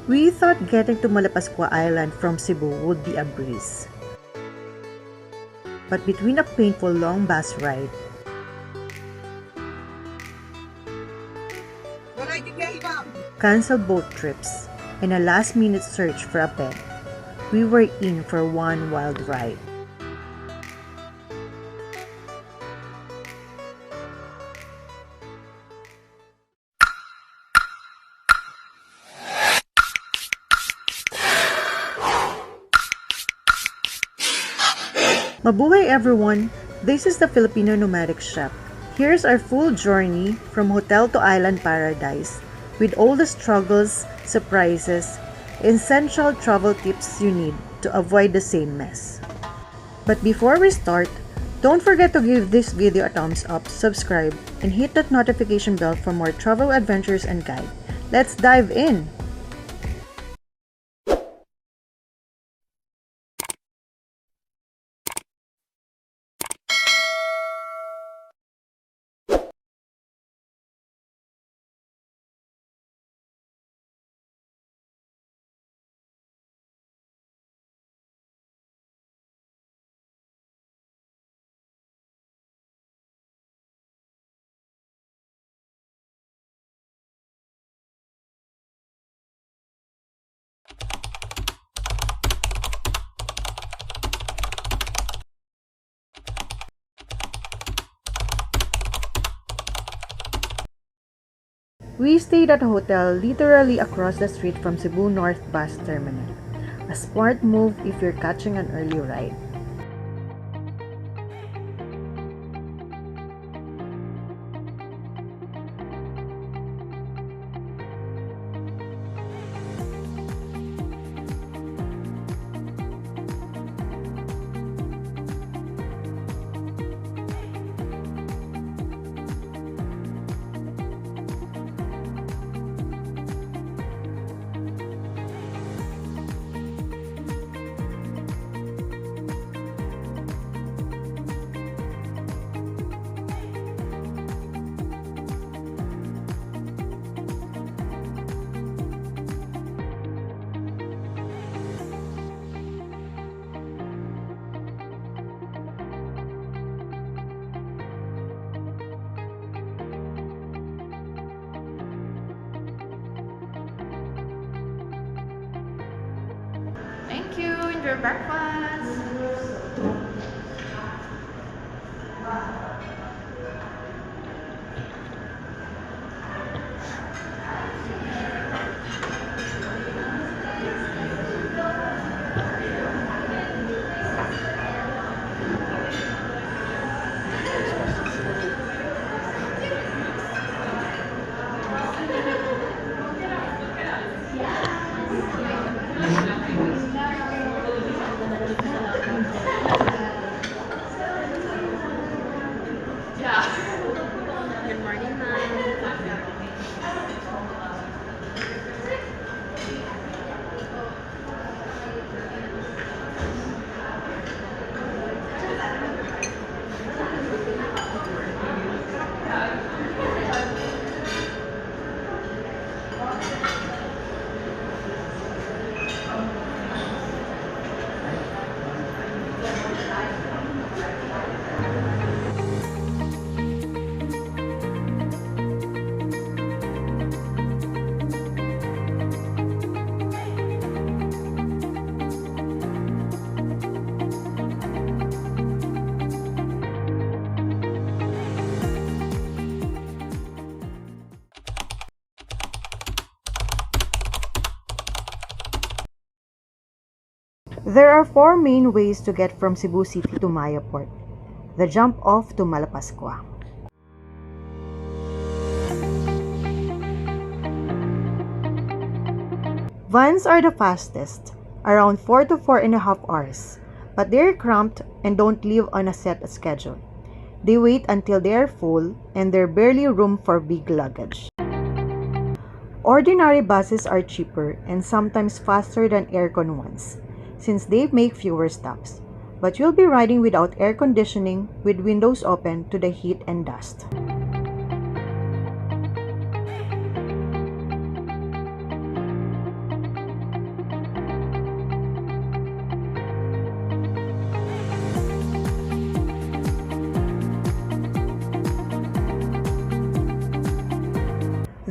We thought getting to Malapascua Island from Cebu would be a breeze. But between a painful long bus ride, canceled boat trips, and a last-minute search for a bed, we were in for one wild ride. Mabuhay everyone! This is the Filipino Nomadic Chef. Here's our full journey from hotel to island paradise with all the struggles, surprises, essential travel tips you need to avoid the same mess. But before we start, don't forget to give this video a thumbs up, subscribe, and hit that notification bell for more travel adventures and guide. Let's dive in! We stayed at a hotel literally across the street from Cebu North Bus Terminal. A smart move if you're catching an early ride. Thank you. Enjoy breakfast. Good morning, ma'am. There are four main ways to get from Cebu City to Maya Port. The jump off to Malapascua. Vans are the fastest, around 4 to 4.5 hours, but they're cramped and don't leave on a set schedule. They wait until they're full and there's barely room for big luggage. Ordinary buses are cheaper and sometimes faster than aircon ones, since they make fewer stops, but you'll be riding without air conditioning with windows open to the heat and dust.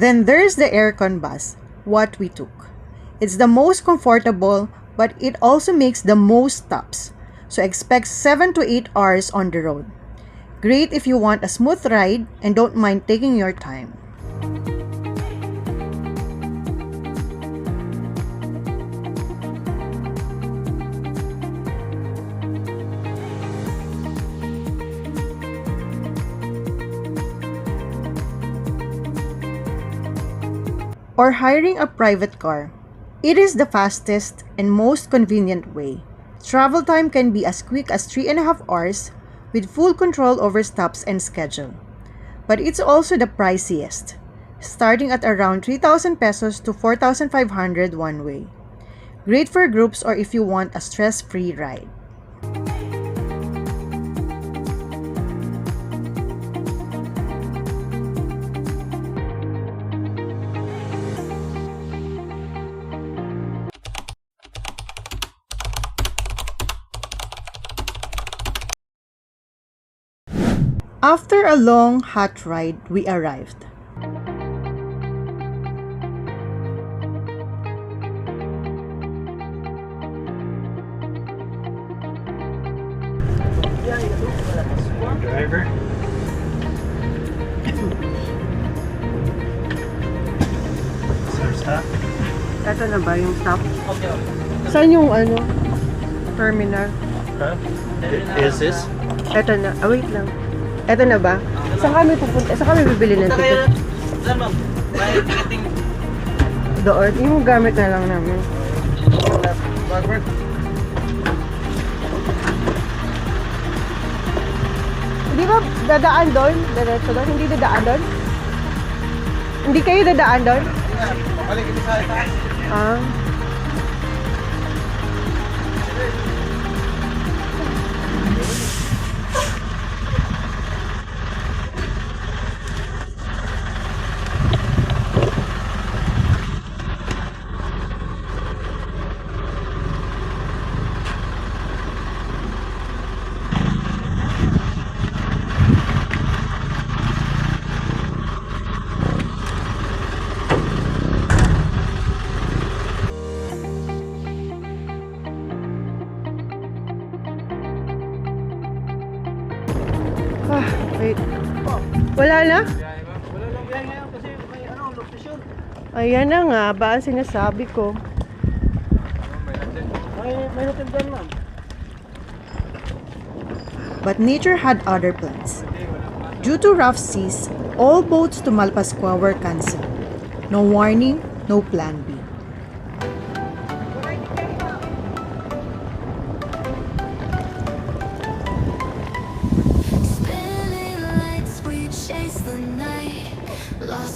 Then there's the aircon bus, what we took. It's the most comfortable, but it also makes the most stops. So expect 7 to 8 hours on the road. Great if you want a smooth ride and don't mind taking your time. Or hiring a private car. It is the fastest and most convenient way. Travel time can be as quick as 3.5 hours with full control over stops and schedule. But it's also the priciest, starting at around 3,000 pesos to 4,500 one way. Great for groups or if you want a stress-free ride. After a long, hot ride, we arrived. Driver. Sir, stop. Ito na ba yung stop? Saan yung terminal? Huh? Is this? Ito na. Wait lang. Ito na ba? Saan kami pupunta? Saan kami bibili ng ticket? Saan ma'am? May ticketing. Doon. Yung gamit na lang namin. Backward. Hindi ba dadaan doon? Diretso doon? Hindi dadaan doon? Hindi kayo dadaan doon? Balik ito sa itaas. Ah. Wait. Wala na? Wala lang biyahe ngayon kasi may location. Ayan na nga. Ba ang sinasabi ko? May hotel dyan ma'am. But nature had other plans. Due to rough seas, all boats to Malapascua were cancelled. No warning, no plan B.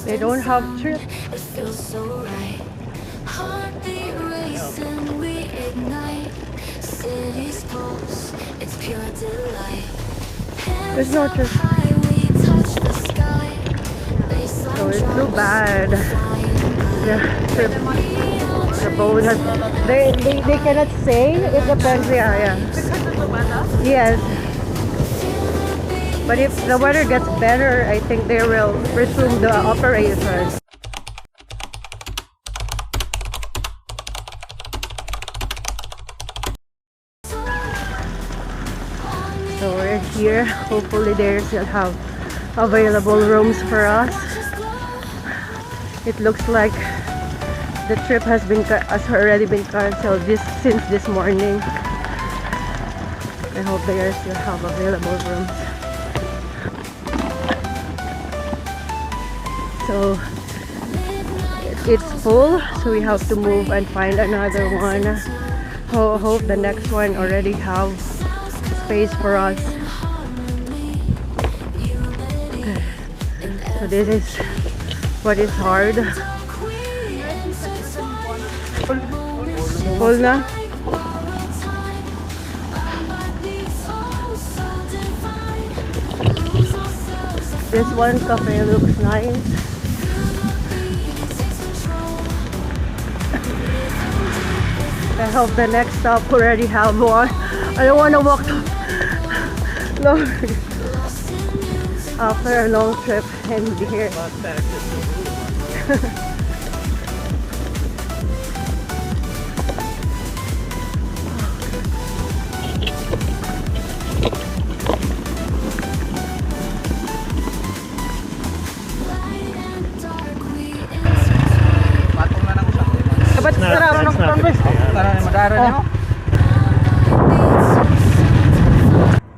They don't have trip. It feels so right. Heartbeat racing, we ignite. City's pulse, it's pure delight. There's no trip. High, we touch the sky. Baseline So it's too drops, bad. flying Yeah, trip. The boat has, they cannot say. It depends. Yeah. Yes. But if the weather gets better, I think they will resume the operations. So we're here. Hopefully they still have available rooms for us. It looks like the trip has already been canceled since this morning. I hope they still have available rooms. So it's full, so we have to move and find another one. Hope the next one already have space for us. So this is what is hard. Full na? This one cafe looks nice. I hope the next stop already have one. I don't want to walk Lord. After a long trip and be here. Light and dark, we intertwine. Patong na nang usap. Dapat sarap ng converse. Tara na madara niyo.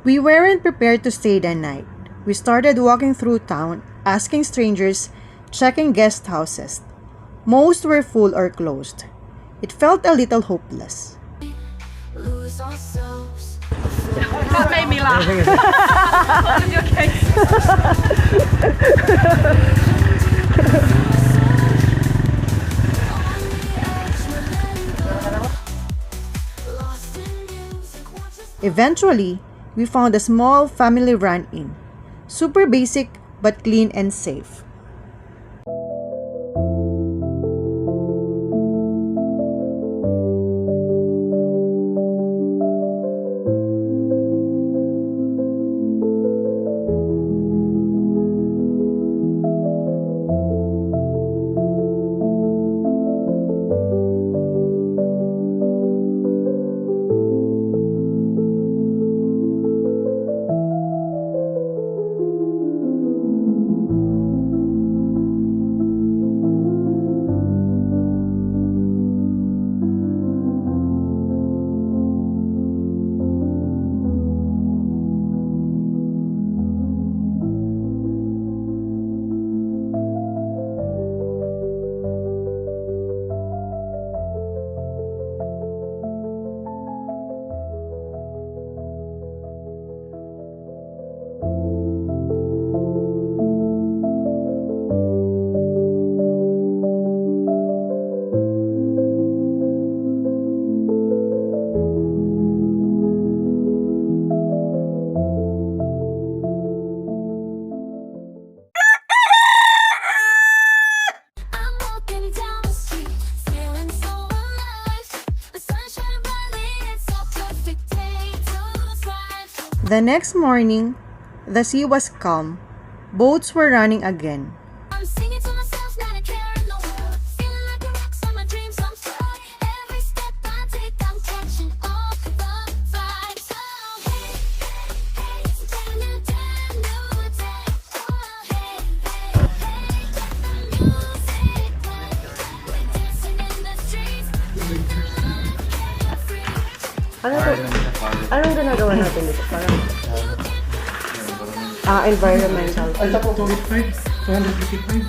We weren't prepared to stay that night. We started walking through town, asking strangers, checking guest houses. Most were full or closed. It felt a little hopeless. Lose ourselves. May Mila. Lost in music, watches. Eventually, we found a small family-run inn. Super basic but clean and safe. I'm walking down the street, feeling so alive. The sun shining brightly, it's a perfect day to thrive. The next morning, the sea was calm. Boats were running again. I'm singing to myself, not a care in the world. Feeling like a rock star, my dreams unfurled. Every step I take, I'm catching all the vibes. Oh, hey, hey, hey, it's a brand new day. Oh, hey, hey, hey, let the music play. We're dancing in the streets, living life carefree. Anong ginagawa natin dito? Parang environmental. Ay, sa po, 255. 255.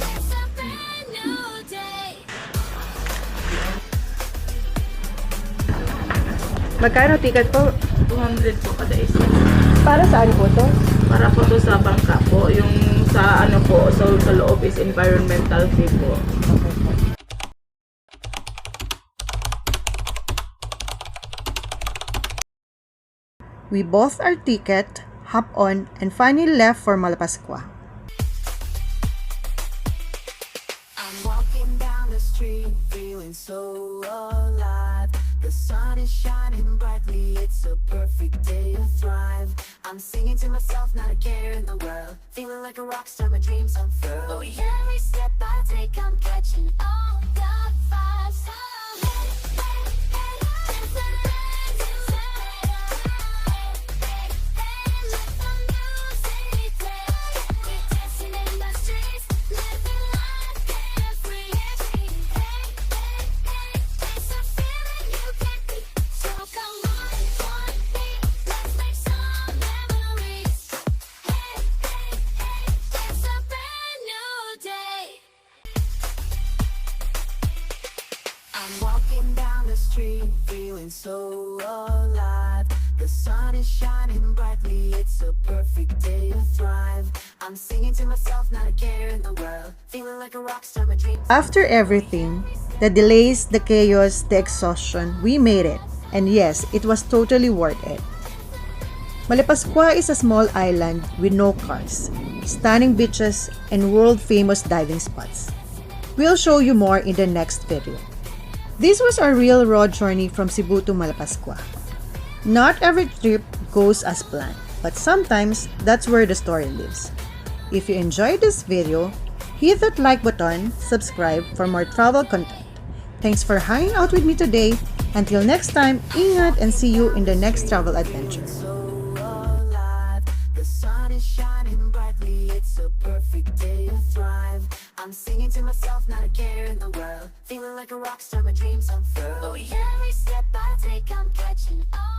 It's a brand new day. Magkano ticket po? 200 po kada isa. Para saan po to? Para po to sa bangka po. Yung sa ano po, sa loob is environmental fee po. We bought our ticket, hopped on, and finally left for Malapascua. I'm walking down the street, feeling so alive. The sun is shining brightly, it's a perfect day to thrive. I'm singing to myself, not a care in the world. Feeling like a rock star, my dreams unfurled. Oh, every step I take, I'm catching all the vibes. Oh, hey, hey, hey, it's a brand new day. Hey, hey, let the music play. We're dancing in the streets, living life carefree. Hey, hey, hey, it's a feeling you can't beat. So come on, join me, let's make some memories. Hey, hey, hey, it's a brand new day. I'm walking down the street, feeling so alive. The sun is shining brightly, it's a perfect day to thrive. I'm singing to myself, not a care in the world. Feeling like a rock star, my dreams. After everything, the delays, the chaos, the exhaustion, we made it. And yes, it was totally worth it. Malapascua is a small island with no cars, stunning beaches, and world-famous diving spots. We'll show you more in the next video. This was our real road journey from Cebu to Malapascua. Not every trip goes as planned, but sometimes that's where the story lives. If you enjoyed this video, hit that like button, subscribe for more travel content. Thanks for hanging out with me today. Until next time, ingat and see you in the next travel adventure. So alive, the sun is shining brightly. It's a perfect day to thrive. I'm singing to myself, not a care in the world. Feeling like a rock star, my dreams unfurl. Oh, yeah, every step I take, I'm catching on.